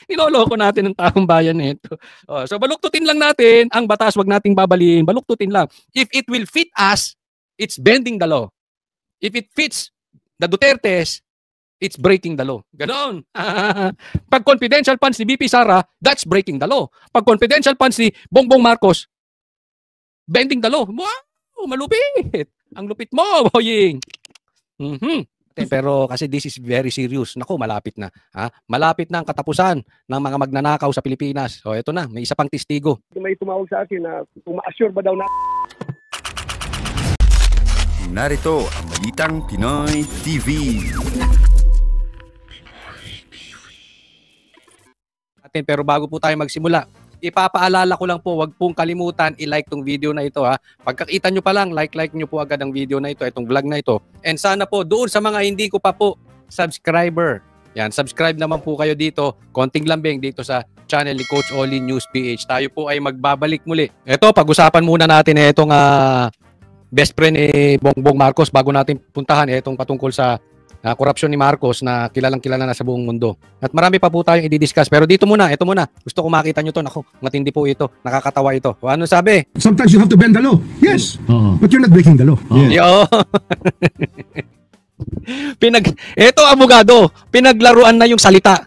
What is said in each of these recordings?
Niloloko natin ang taong bayan nito. So baluktutin lang natin ang batas, wag nating babalin. Baluktutin lang. If it will fit us, it's bending the law. If it fits the Dutertes, it's breaking the law. Ganon. Pag confidential funds ni BP Sara, that's breaking the law. Pag confidential funds ni Bongbong Marcos, bending the law. Wow, malupit. Ang lupit mo, boying. Pero kasi this is very serious. Naku, malapit na. Malapit na ang katapusan ng mga magnanakaw sa Pilipinas. So ito na, may isa pang testigo. May tumawag sa akin na uma-assure ba daw na... Narito ang Balitang Pinoy TV. Pero bago po tayo magsimula, ipapaalala ko lang po, wag pong kalimutan i-like tong video na ito ha. Pagkakita nyo pa lang, like nyo po agad ang video na ito, itong vlog na ito. And sana po, doon sa mga hindi ko pa po subscriber, yan, subscribe naman po kayo dito, konting lambing dito sa channel ni Coach Oli News PH. Tayo po ay magbabalik muli. Ito, pag-usapan muna natin itong best friend ni Bongbong Marcos bago natin puntahan itong patungkol sa korupsyon ni Marcos na kilalang-kilala na sa buong mundo. At marami pa po tayong i-discuss. Pero dito muna, ito muna. Gusto ko makita nyo to. Naku, matindi po ito. Nakakatawa ito. O ano sabi? Sometimes you have to bend the law. Yes. But you're not breaking the law. Yo. Ito, abogado. Pinaglaruan na yung salita.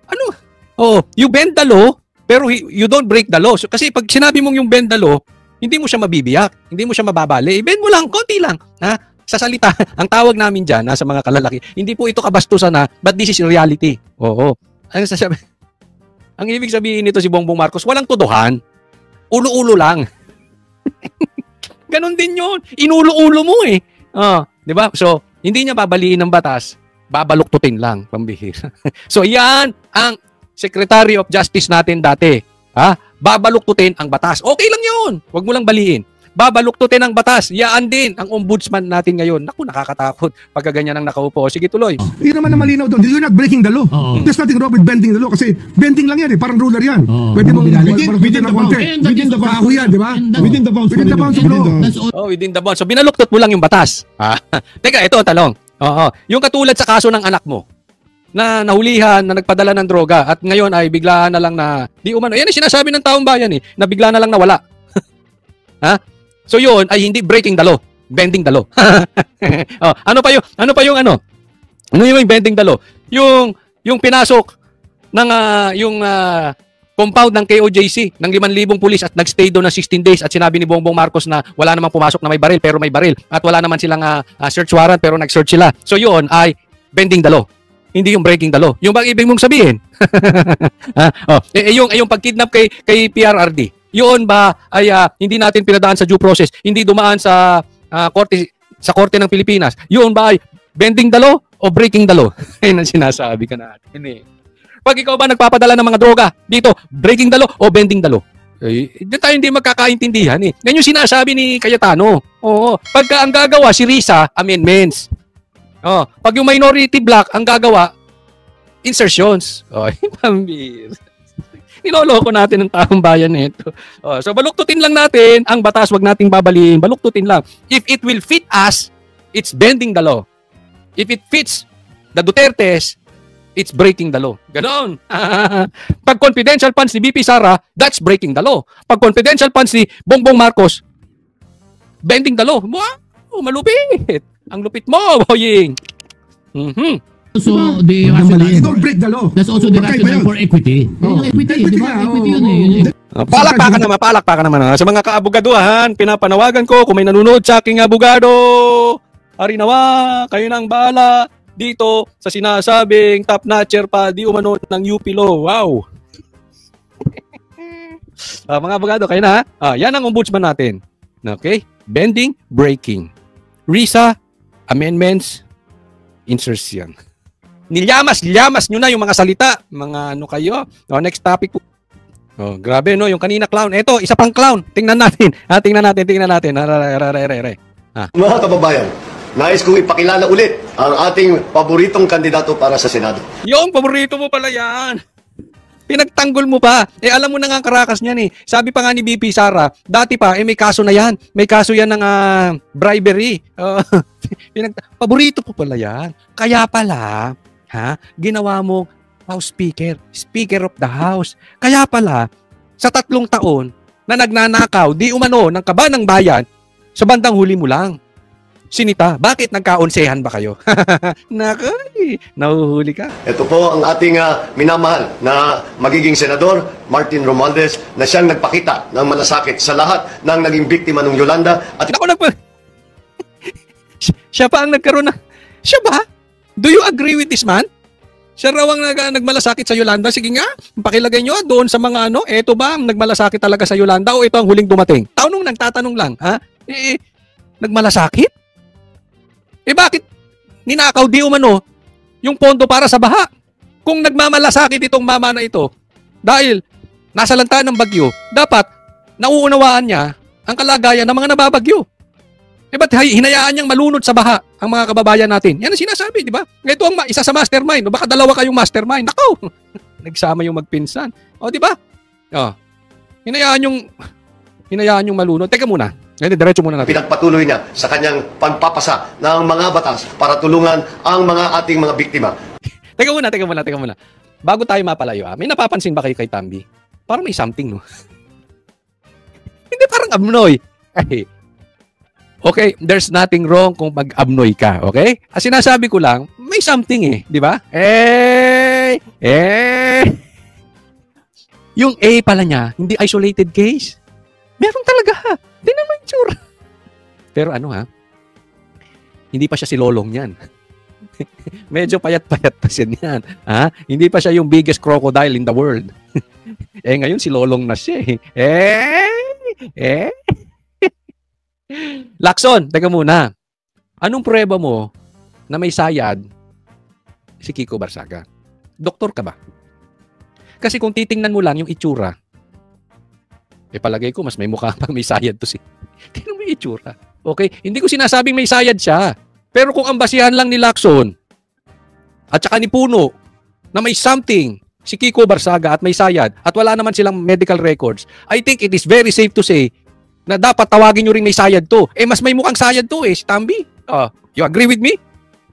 Ano? You bend the law, pero you don't break the law. So, kasi pag sinabi mong yung bend the law, hindi mo siya mabibiyak. Hindi mo siya mababali. I-bend mo lang, konti lang. Sa salita, ang tawag namin dyan sa mga kalalaki, hindi po ito kabastusan but this is reality. Oo. Ano sasabi? Ang ibig sabihin nito si Bongbong Marcos, walang tuduhan. Ulo-ulo lang. Ganon din yun. Inulo-ulo mo eh. Di ba? So, hindi niya babaliin ng batas, babaluktutin lang, pambihira. So, yan ang Secretary of Justice natin dati. Babaluktutin ang batas. Okay lang yun. Huwag mo lang baliin. Babaluktutin ang batas. Yaan din ang ombudsman natin ngayon. Naku, nakakatakot pagka ganyan ang nakaupo. Sige, tuloy. Hindi naman na malinaw doon. You're not breaking the law. There's nothing wrong with bending the law kasi bending lang yan eh. Parang ruler yan. Pwede mong within the bounds. Within the bounds. Di ba? Within the bounds. Within the bounds of law. Within the bounds. So, binaluktot mo lang yung batas. Teka, ito ang talong. Yung katulad sa kaso ng anak mo na nahulihan, na nagpadala ng droga at ngayon ay biglaan na lang na di umano. Yan ang sinasabi ng taong bayan eh, na bigla na lang nawala. So yun ay hindi breaking the law, bending the law. Ano pa yung bending the law? Yung pinasok ng compound ng KOJC ng 5,000 pulis at nagstay doon ng 16 days at sinabi ni Bongbong Marcos na wala namang pumasok na may baril pero may baril at wala naman silang search warrant pero nag-search sila. So yun ay bending the law. Hindi yung breaking the law. Yung bang ibig mong sabihin? Yung pagkidnap kay PRRD. Yun ba ay hindi natin pinadaan sa due process, hindi dumaan sa korte ng Pilipinas. Yun ba ay bending the law o breaking the law? Ayun ang sinasabi ka natin eh. Pag ikaw ba nagpapadala ng mga droga dito, breaking the law o bending the law? Tayo hindi magkakaintindihan eh. Ganyan yung sinasabi ni Cayetano. Pagka ang gagawa si Risa, amendments. Pag yung minority block ang gagawa, insertions. Pambir. Niloloko natin ang taong bayan nito. So baluktutin lang natin ang batas, wag nating babalin. Baluktutin lang. If it will fit us, it's bending the law. If it fits the Dutertes, it's breaking the law. Ganon. Pag confidential funds ni BP Sara, that's breaking the law. Pag confidential funds ni Bongbong Marcos, bending the law. Wow, malupit. Ang lupit mo, boying. So the rationale, don't break the law. That's also the rationale for equity. Equity, di ba? Equity yun eh. Palakpakan naman. Sa mga kaabogaduhan, pinapanawagan ko kung may nanonood sa aking abogado, harinawa, kayo nang bahala dito sa sinasabing top-notcher pa di umano ng UP Law. Wow! Mga abogado, kayo na ha? Yan ang ombudsman natin. Okay? Bending, breaking. Risa, amendments, insertion. Nilyamas nyo na yung mga salita. Mga ano kayo. Next topic po. Grabe no, yung kanina clown. Ito, isa pang clown. Tingnan natin. Tingnan natin. Mga kababayan, nais kong ipakilala ulit ang ating paboritong kandidato para sa Senado. Yung paborito mo pala yan. Pinagtanggol mo pa. Alam mo na nga ang karakas niyan eh. Sabi pa nga ni BP Sara, dati pa, may kaso na yan. May kaso yan ng bribery. Paborito po pala yan. Kaya pala, ginawa mo House Speaker. Speaker of the House. Kaya pala, sa 3 taon na nagnanakaw, di umano ng kaba ng bayan, sa bandang huli mo lang. Sinita, bakit nagkaonsehan ba kayo? Nakay, nahuhuli ka. Ito po ang ating minamahal na magiging senador, Martin Romualdez, na siyang nagpakita ng malasakit sa lahat ng naging biktima ng Yolanda. At Ako siya pa ang nagkaroon na. Siya ba? Do you agree with this man? Siya raw ang nagmalasakit sa Yolanda. Sige nga, pakilagay nyo doon sa mga eto ba ang nagmalasakit talaga sa Yolanda o ito ang huling dumating? Nagtatanong lang, ha? Nagmalasakit? Bakit ninakaw di umano yung pondo para sa baha? Kung nagmamalasakit itong mama na ito, dahil nasa lanta ng bagyo, dapat nauunawaan niya ang kalagayan ng mga nababagyo. Ba't hinayaan niyang malunod sa baha ang mga kababayan natin? Yan ang sinasabi, di ba? Ito ang isa sa mastermind. O baka 2 kayong mastermind. Nakaw! Nagsama yung magpinsan. O, di ba? Hinayaan yung malunod. Teka muna. Diretso muna natin. pinagpatuloy niya sa kanyang pagpapasa ng mga batas para tulungan ang mga ating mga biktima. Teka muna. Bago tayo mapalayo, may napapansin ba kayo kay Tambi? Parang may something, no? Hindi, parang abnoy. Okay, there's nothing wrong kung mag-abnoy ka, okay? Sinasabi ko lang, may something di ba? Yung A pala niya, hindi isolated case. Meron talaga. Hindi naman sure. Pero hindi pa siya si Lolong yan. Medyo payat-payat pa siya yan. Hindi pa siya yung biggest crocodile in the world. Ngayon si Lolong na siya Lacson, teka muna. Anong prueba mo na may sayad si Kiko Barsaga? Doktor ka ba? Kasi kung titingnan mo lang yung itsura, palagay ko mas may mukha pang may sayad to tingnan mo yung itsura. Okay? Hindi ko sinasabing may sayad siya. Pero kung ang basihan lang ni Lacson at saka ni Puno na may something si Kiko Barsaga at may sayad at wala naman silang medical records, I think it is very safe to say na dapat tawagin nyo rin may sayad to. Mas may mukhang sayad to si Tambi. You agree with me?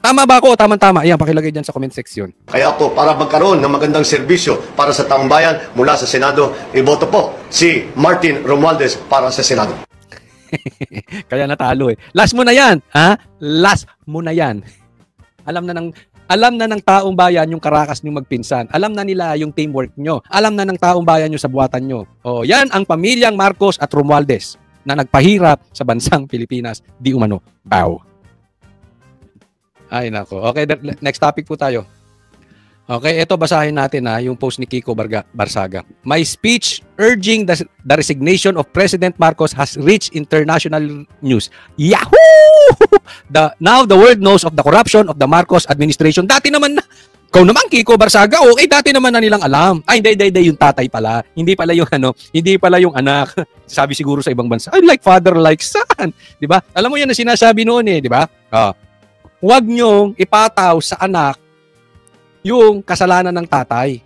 Tama ba ako o tama-tama? Ayan, pakilagay dyan sa comment section. Kaya ako, para magkaroon ng magandang serbisyo para sa taong bayan mula sa Senado, iboto po si Martin Romualdez para sa Senado. Kaya natalo Last mo na yan, Last mo na yan. Alam na ng taong bayan yung karakas niyong magpinsan. Alam na nila yung teamwork nyo. Alam na ng taong bayan yung sa buhatan nyo. Yan ang pamilyang Marcos at Romualdez na nagpahirap sa bansang Pilipinas. Di umano. Bow. Ay, nako. Okay, next topic po tayo. Okay, ito basahin natin yung post ni Kiko Barsaga. My speech urging the resignation of President Marcos has reached international news. Yahoo! Now the world knows of the corruption of the Marcos administration. Dati naman ikaw naman Kiko Barsaga, dati naman na nilang alam. Ay, hindi, yung tatay pala. Hindi pala yung anak. Sabi siguro sa ibang bansa, like father, like son. 'Di ba? Alam mo yan na sinasabi noon 'di ba? Huwag nyong ipataw sa anak yung kasalanan ng tatay.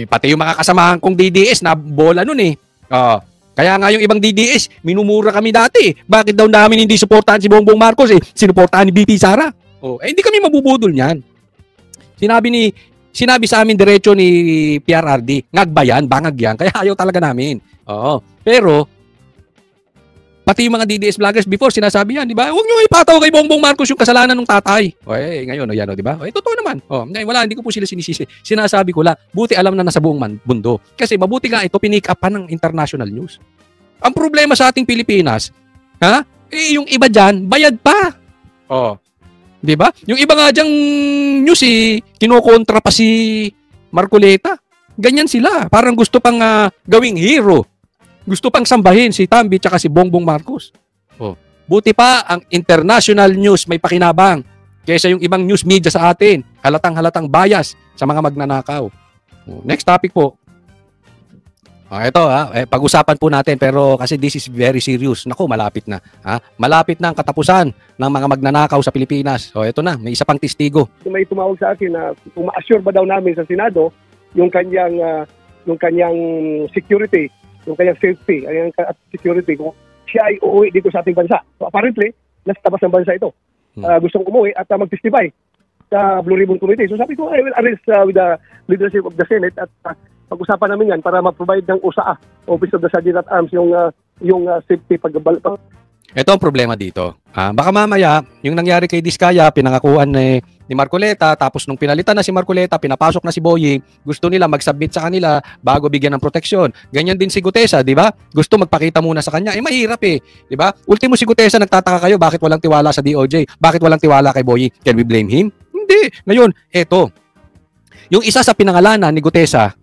Pati yung mga kasamahan kong DDS na bola nun Kaya nga yung ibang DDS, minumura kami dati. Bakit daw namin hindi suportahan si Bongbong Marcos sinuportahan ni BP Sara? Hindi kami mabubudol niyan. Sinabi sa amin diretso ni PRRD, ngagbayan, bangag yan. Kaya ayaw talaga namin. Pero pati yung mga DDS vloggers before, sinasabi yan, di ba? Huwag nyo ipataw kay Bongbong Marcos yung kasalanan ng tatay. Ngayon, yan, di ba? Totoo naman. Hindi ko po sila sinisisi. Sinasabi ko lang, buti alam na nasa buong mundo. Kasi mabuti nga ito, pinick up pa ng international news. Ang problema sa ating Pilipinas, yung iba dyan, bayad pa. Di ba? Yung iba nga dyang news, kinokontra pa si Marcoleta. Ganyan sila. Parang gusto pang gawing hero. Gusto pang sambahin si Tambi tsaka si Bongbong Marcos. Buti pa ang international news may pakinabang kaysa yung ibang news media sa atin. Halatang bias sa mga magnanakaw. Next topic po. Ito pag-usapan po natin pero kasi this is very serious. Naku, malapit na. Malapit na ang katapusan ng mga magnanakaw sa Pilipinas. Ito na, may isa pang testigo. May tumawag sa akin na kung ma-assure ba daw namin sa Senado yung kanyang security, yung kanyang safety, kanyang security, kung siya ay uuwi dito sa ating bansa. So apparently, nasa tabas ng bansa ito. Gustong umuwi at mag-testify. sa Blue Ribbon Committee. So sabi ko, I will arrange with the leadership of the Senate at pag-usapan namin yan para ma-provide ng USAA, Office of the Sergeant at Arms, yung safety pag. Ito ang problema dito. Baka mamaya, yung nangyari kay Diskaya, pinangakuan ni Marcoleta, tapos nung pinalitan na si Marcoleta, pinapasok na si Boying, gusto nila mag-submit sa kanila bago bigyan ng proteksyon. Ganyan din si Gutesa, di ba? Gusto magpakita muna sa kanya. Mahirap di ba? Ultimo si Gutesa, nagtataka kayo, bakit walang tiwala sa DOJ? Bakit walang tiwala kay Boying? Can we blame him? Hindi. Ngayon, eto. Yung isa sa pinangalanan ni Gutesa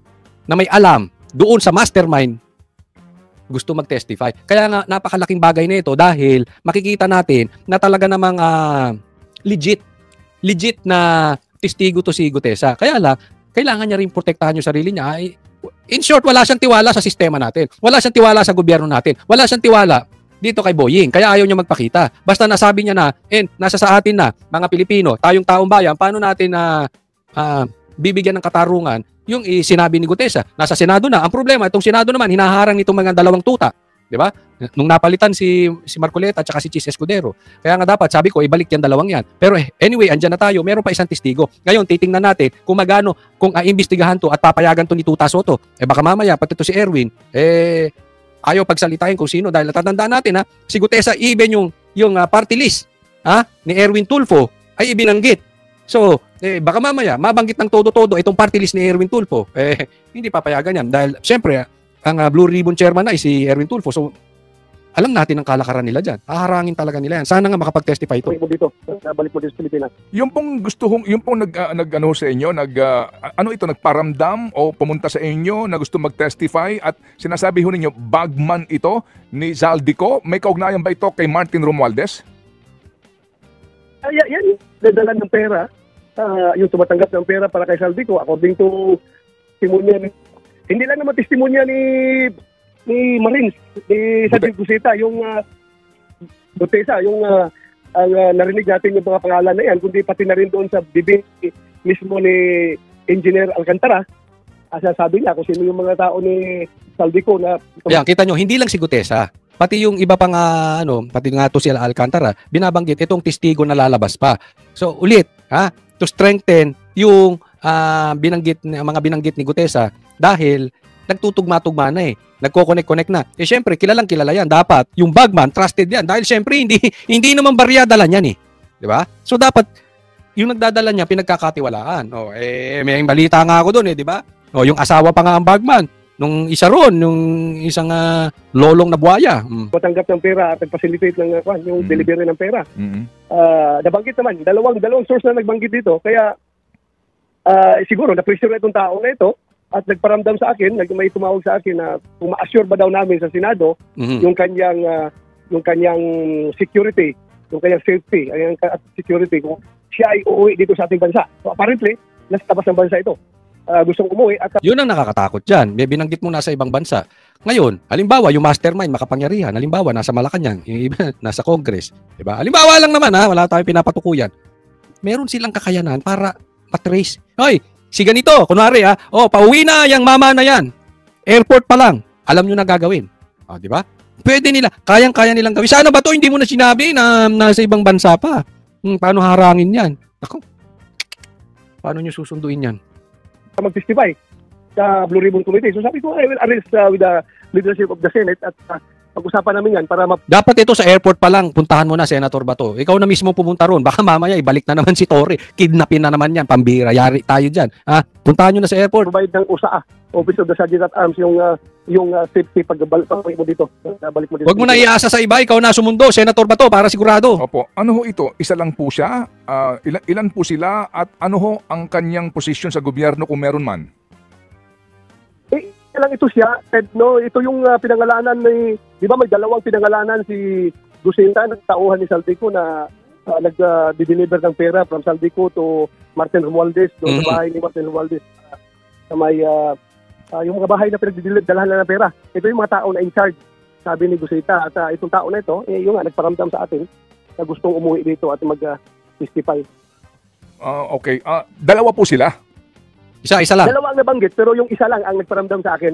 na may alam doon sa mastermind, gusto mag-testify. Kaya nga napakalaking bagay na ito dahil makikita natin na talaga namang legit na testigo to si Gutesa. Kaya lang, kailangan niya rin protektahan yung sarili niya. In short, wala siyang tiwala sa sistema natin. Wala siyang tiwala sa gobyerno natin. Wala siyang tiwala dito kay Boying. Kaya ayaw niya magpakita. Basta nasabi niya na, nasa sa atin na, mga Pilipino, tayong taong bayan, paano natin bibigyan ng katarungan yung sinabi ni Gutesa. Nasa Senado na. Ang problema, itong Senado naman, hinaharang nitong mga dalawang tuta. Di ba? Nung napalitan si Marcoleta at saka si Chis Escudero. Kaya nga dapat, sabi ko, ibalik yan dalawang yan. Pero anyway, andyan na tayo. Meron pa isang testigo. Ngayon, titingnan natin kung magano, kung imbestigahan to at papayagan to ni Tuta Soto. Baka mamaya, pati to si Erwin, ayaw pagsalitain kung sino. Dahil natatandaan natin, si Gutesa, even yung party list ni Erwin Tulfo ay ibinanggit. So, baka mamaya, mabanggit ng todo-todo itong party list ni Erwin Tulfo. Hindi papayagan yan. Dahil, syempre, ang Blue Ribbon Chairman ay si Erwin Tulfo. So, alam natin ang kalakaran nila dyan. Haharangin talaga nila yan. Sana nga makapag-testify ito. Balik mo dito sa Pilipinas. Yung pong nag-ano sa inyo, nagparamdam o pumunta sa inyo na gusto mag-testify at sinasabi ho ninyo, bagman ito ni Zaldico. May kaugnayan ba ito kay Martin Romualdez? Yan, dadala ng pera. Yung tumatanggap ng pera para kay Zaldico, according to testimonya, hindi lang naman testimonya ni Marines, ni Sergeant Gusita, yung Gutesa, yung ang narinig natin yung mga pangalan na yan, kundi pati na rin doon sa bibig mismo ni Engineer Alcantara. Sabi niya kung sino yung mga tao ni Zaldico na... Yan, kita nyo, hindi lang si Gutesa. Pati yung iba pang pati nga to si Alcantara, binabanggit itong testigo na lalabas pa. So ulit, to strengthen yung mga binanggit ni Gutesa dahil nagtutugma-tugma na nagko-connect na. Syempre, kilalang kilala yan. Dapat yung bagman trusted yan dahil syempre hindi naman barya dala niyan di ba? So dapat yung nagdadala niya pinagkakatiwalaan. May balita nga ako doon di ba? Yung asawa pa nga ang bagman. Nung isa ron, yung isang lolong na buhaya. Matanggap ng pera at facilitate ng yung delivery ng pera. Nabanggit naman, dalawang source na nagbanggit dito. Kaya siguro na-pressure na itong tao na ito at nagparamdam sa akin, may tumawag sa akin na kung ma-assure ba daw namin sa Senado yung kanyang security, yung kanyang safety, yung security, kung siya ay uuwi dito sa ating bansa. So apparently, nasa tabas ng bansa ito. Gustong umuwi at... Yun ang nakakatakot dyan. May binanggit mo nasa ibang bansa. Ngayon, halimbawa, yung mastermind, makapangyarihan, halimbawa, nasa Malacanang, yung iba, nasa Congress. Diba? Halimbawa lang naman, wala tayong pinapatukuyan. Meron silang kakayanan para matrace. Hoy, si ganito, kunwari, pauwi na yung mama na yan. Airport pa lang. Alam nyo na gagawin. Diba? Pwede nila. Kayang-kaya nilang gawin. Sana ba to hindi mo na sinabi na nasa ibang bansa pa? Paano harangin yan? Ako, paano nyo susunduin yan? Mag-testify sa Blue Ribbon Committee. So sabi ko, I will arrange with the leadership of the Senate at pag-usapan namin yan para Dapat ito sa airport pa lang, puntahan mo na, Senator Bato. Ikaw na mismo pumunta ron. Baka mamaya, ibalik na naman si Torre. Kidnapin na naman yan. Pambira. Yari tayo dyan. Puntahan nyo na sa airport. Provide ng USAA, Office of the Sergeant at Arms, yung safety pagbalik mo dito. Huwag mo na iasa sa iba. Ikaw na sumundo, Senator Bato, para sigurado. Opo. Ano ho ito? Isa lang po siya? Ilan po sila? At ano ho ang kanyang posisyon sa gobyerno kung meron man? Lang ito siya, Ted, no? Ito yung pinangalanan ni, di ba may dalawang pinangalanan si Gusita, nagtauhan ni Zaldico na nag-deliver ng pera from Zaldico to Martin Romualdez, doon sa bahay ni Martin Romualdez. Sa may, yung mga bahay na pinagdidalahan na ng pera. Ito yung mga tao na in charge, sabi ni Gusita. At itong tao na ito, yung nagparamdam sa atin na gustong umuwi dito at mag-testify. Okay. Dalawa po sila? Isa lang. Dalawang nabanggit, pero yung isa lang ang nagparamdam sa akin.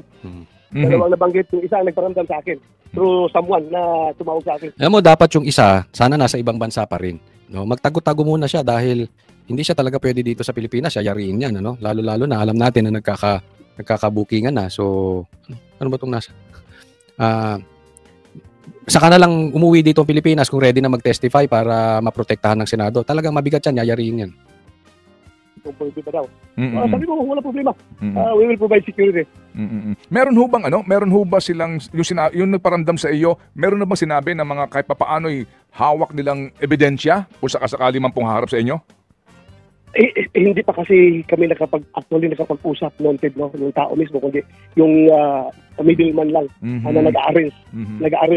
Dalawang nabanggit, yung isa ang nagparamdam sa akin. Through someone na tumawag sa akin. Alam mo, dapat yung isa, sana nasa ibang bansa pa rin. No, magtago-tago muna siya dahil hindi siya talaga pwede dito sa Pilipinas, yayariin yan, ano? Lalo-lalo na alam natin na nagkakabukingan na. So, ano ba 'tong nasa? Saka na lang umuwi dito ang Pilipinas kung ready na mag-testify para maprotektahan ng Senado. Talagang mabigat yan, yayariin yan. Kung pwede ba daw. Sabi ko, wala problema. We will provide security. Meron ho bang meron ho ba silang yung nagparamdam sa iyo, meron na bang sinabi na mga kahit papaano'y hawak nilang ebidensya kung sakasakali man pong harap sa inyo? Hindi pa kasi kami nakapag-usap noted ng tao mismo, kundi yung middleman lang na nag-arrange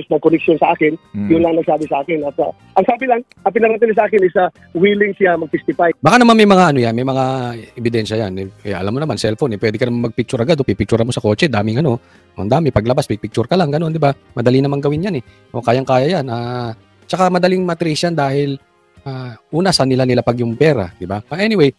ng connection sa akin, yun lang nagsabi sa akin. At ang sabi lang, ang pinarating sa akin is willing siya mag-testify. Baka naman may mga may mga ebidensya yan. Alam mo naman, cellphone, pwede ka naman mag-picture agad, pipicture mo sa kotse, daming ang dami, paglabas, picture ka lang, gano'n, di ba? Madali naman gawin yan O kayang-kaya yan. Tsaka madaling matrace yan dahil una sa nila pag yung pera, di ba? Anyway,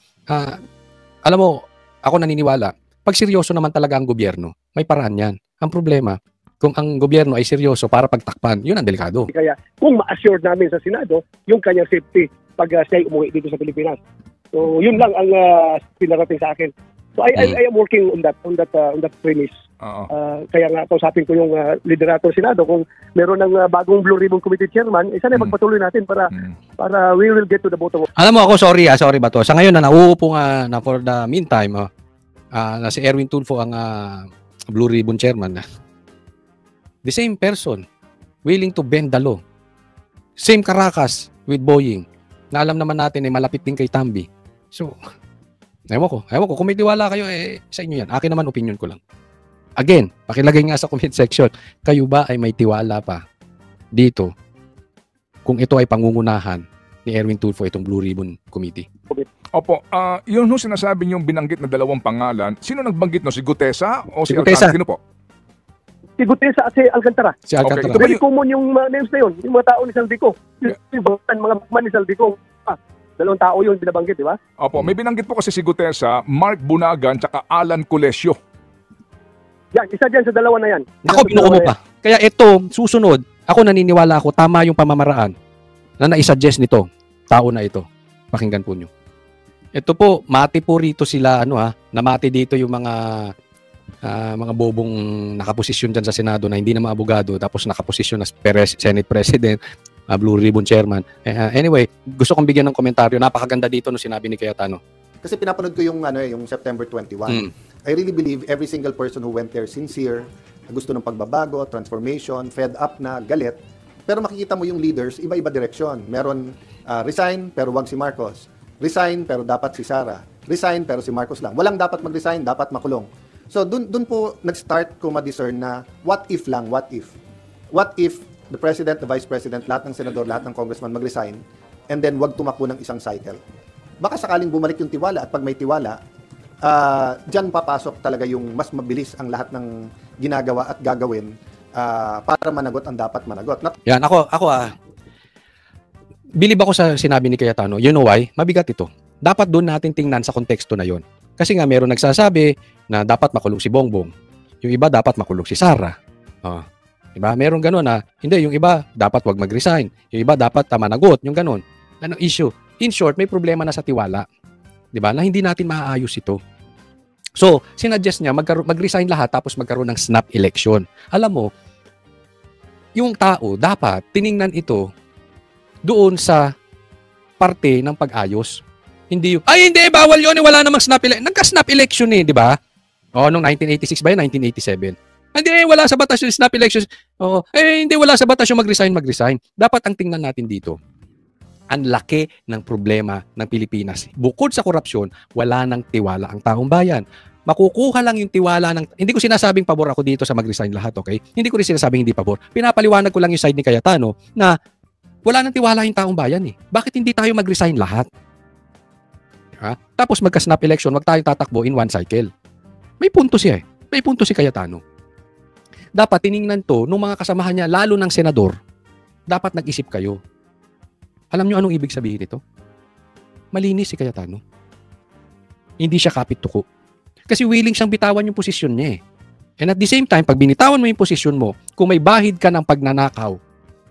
alam mo, ako naniniwala, pag seryoso naman talaga ang gobyerno, may paraan yan. Ang problema, kung ang gobyerno ay seryoso para pagtakpan, yun ang delikado. Kaya kung ma-assure namin sa Senado yung kanyang safety pag siya umuwi dito sa Pilipinas. So yun lang ang pinarating sa akin. So I am working on that premise. Kaya nga kausapin ko yung liderato ng Senado kung meron ng bagong Blue Ribbon Committee chairman, sana magpatuloy natin para we will get to the bottom of it. Alam mo ako, sorry ba to. Sa ngayon na nauupo nga na for the meantime, na si Erwin Tulfo ang Blue Ribbon chairman. The same person willing to bend the law. Same karakas with Boying. Na alam naman natin ay malapit din kay Tambi. So, ewan ko. Kung may tiwala kayo, sa inyo yan. Akin naman, opinion ko lang. Again, pakilagay nga sa comment section, kayo ba ay may tiwala pa dito kung ito ay pangungunahan ni Erwin Tulfo itong Blue Ribbon Committee? Opo, yun yung sinasabi niyong binanggit na dalawang pangalan. Sino nagbanggit no? Si Gutesa o si Gutesa. Alcantara? Sino po? Si Gutesa at si Alcantara. Si Alcantara. Okay. Very common yung names na yun. Yung mga tao ni Saldico. Yung mga man ni Saldico. Dalawang tao yun binabanggit, di ba? Opo, may binanggit po kasi si Gutesa, Mark Bunagan, tsaka Alan Colesio. Yan, isa dyan sa dalawa na yan. Ako, binuko mo pa. Kaya ito, susunod, ako naniniwala ako, tama yung pamamaraan na naisuggest nito, tao na ito. Pakinggan po nyo. Ito po, mati po rito sila, namati dito yung mga bobong nakaposisyon dyan sa Senado na hindi na mga abogado, tapos nakaposisyon na Senate President, Blue Ribbon Chairman. Anyway, gusto kong bigyan ng komentaryo. Napakaganda dito no sinabi ni Cayetano. Kasi pinapanood ko yung yung September 21. I really believe every single person who went there sincere, gusto ng pagbabago, transformation, fed up na, galit. Pero makikita mo yung leaders, iba-iba direksyon. Meron resign pero wag si Marcos. Resign pero dapat si Sara. Resign pero si Marcos lang. Walang dapat mag-resign, dapat makulong. So dun po nag-start ko ma-discern na what if lang, what if? What if the President, the Vice President, lahat ng Senador, lahat ng Congressman mag-resign and then wag tumakbo ng isang cycle? Baka sakaling bumalik yung tiwala at pag may tiwala, dyan papasok talaga yung mas mabilis ang lahat ng ginagawa at gagawin para managot ang dapat managot. Yan, ako bilib ako sa sinabi ni Cayetano. You know why? Mabigat ito. Dapat doon natin tingnan sa konteksto na yon. Kasi nga meron nagsasabi na dapat makulong si Bongbong. Yung iba dapat makulong si Sara. Diba? Meron gano'n na, hindi, yung iba dapat wag mag-resign. Yung iba dapat managot. Yung gano'n. Anong issue? In short, may problema na sa tiwala. Diba? Na hindi natin maaayos ito. So, sinuggest niya mag-resign lahat tapos magkaroon ng snap election. Alam mo, yung tao dapat tiningnan ito doon sa parte ng pag-ayos. Hindi yung, hindi, bawal yun, wala namang snap election. Nagka-snap election di ba? Noong 1986 ba yun? 1987. Hindi, wala sa batas yung snap elections. Hindi, wala sa batas yung mag-resign. Dapat ang tingnan natin dito, ang laki ng problema ng Pilipinas. Bukod sa korupsyon, wala nang tiwala ang taong bayan. Makukuha lang yung tiwala ng... Hindi ko sinasabing pabor ako dito sa mag-resign lahat, okay? Hindi ko rin sinasabing hindi pabor. Pinapaliwanag ko lang yung side ni Cayetano na wala nang tiwala yung taong bayan Bakit hindi tayo mag-resign lahat? Tapos magka-snap election, wag tayong tatakbo in one cycle. May punto siya May punto si Cayetano. Dapat tiningnan to nung mga kasamahan niya, lalo ng senador, dapat nag-isip kayo. Alam niyo anong ibig sabihin nito? Malinis si Cayetano. Hindi siya kapit-tuko. Kasi willing siyang bitawan yung posisyon niya And at the same time, pag binitawan mo yung posisyon mo, kung may bahid ka ng pagnanakaw,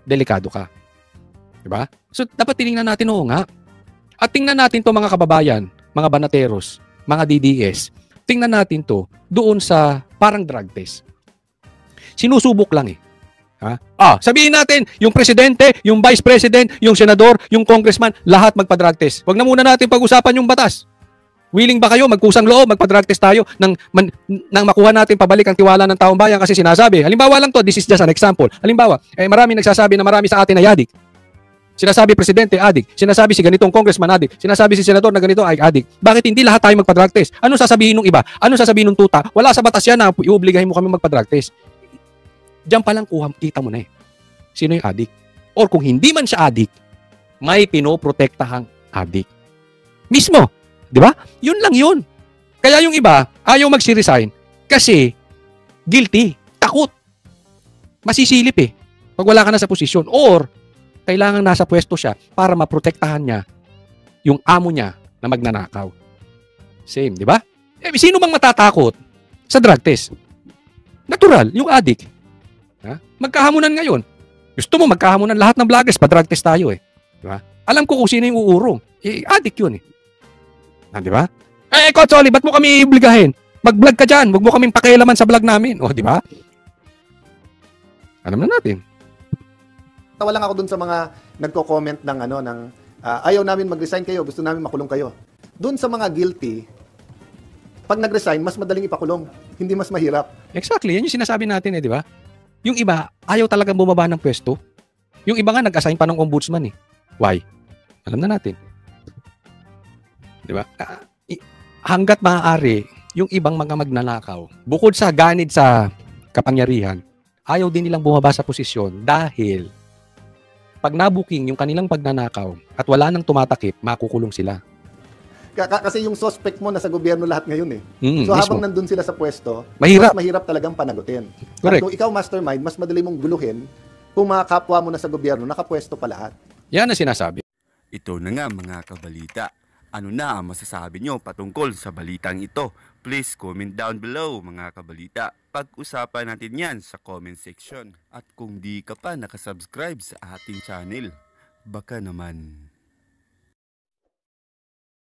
delikado ka. Diba? So, dapat tinignan natin, oo nga. At tingnan natin to mga kababayan, mga banateros, mga DDS. Tingnan natin to doon sa parang drug test. Sinusubok lang eh. Sabihin natin, yung presidente, yung vice president, yung senador, yung congressman, lahat magpa-drug test. Huwag na muna natin pag-usapan yung batas. Willing ba kayo magkusang loob, magpa-drug test tayo nang makuha natin pabalik ang tiwala ng taong bayan kasi sinasabi. Halimbawa lang to, this is just an example. Halimbawa, marami nagsasabi na marami sa atin ay adik. Sinasabi presidente, adik. Sinasabi si ganitong congressman, adik. Sinasabi si senador na ganito ay adik. Bakit hindi lahat tayo magpa-drug test? Ano sasabihin ng iba? Ano sasabihin ng tuta? Wala sa batas yan na iuobligahin mo kami magpa-drug test. Diyan pa lang kita mo na eh. Sino yung adik? Or kung hindi man siya adik, may pinoprotektahang adik. Mismo. Di ba? Yun lang yun. Kaya yung iba, ayaw magsi-resign kasi guilty, takot. Masisilip eh. Pag wala ka na sa posisyon. Or, kailangan nasa pwesto siya para maprotektahan niya yung amo niya na magnanakaw. Same, di ba? Sino bang matatakot sa drug test? Natural, yung adik. Magkahamunan ngayon. Gusto mo magkahamunan lahat ng vloggers, pa-drug test tayo eh. Diba? Alam ko kung sino yung uurong. Adik yun eh. Di ba? Coach Oli, ba't mo kami iibligahin? Mag-vlog ka dyan. Huwag mo kaming pakialaman sa vlog namin. Di ba? Alam na natin. Tawa lang ako dun sa mga nagko-comment ng ayaw namin mag-resign kayo, gusto namin makulong kayo. Dun sa mga guilty, pag nag-resign, mas madaling ipakulong. Hindi mas mahirap. Exactly. Yan yung sinasabi natin eh, di ba? Yung iba, ayaw talagang bumaba ng pwesto. Yung iba nga, nag-assign pa ng ombudsman eh. Why? Alam na natin. Di ba? Hanggat maaari, yung ibang mga magnanakaw, bukod sa ganid sa kapangyarihan, ayaw din nilang bumaba sa posisyon dahil pag nabuking yung kanilang pagnanakaw at wala nang tumatakip, makukulong sila. Kasi yung suspect mo nasa gobyerno lahat ngayon eh. So mismo. habang nandun sila sa pwesto, Mahirap. mas mahirap talagang panagutin. Correct. At kung ikaw mastermind, mas madali mong guluhin kung mga kapwa mo na sa gobyerno, nakapwesto pa lahat. Yan ang sinasabi. Ito na nga mga kabalita. Ano na ang masasabi nyo patungkol sa balitang ito? Please comment down below mga kabalita. Pag-usapan natin yan sa comment section. At kung di ka pa nakasubscribe sa ating channel, baka naman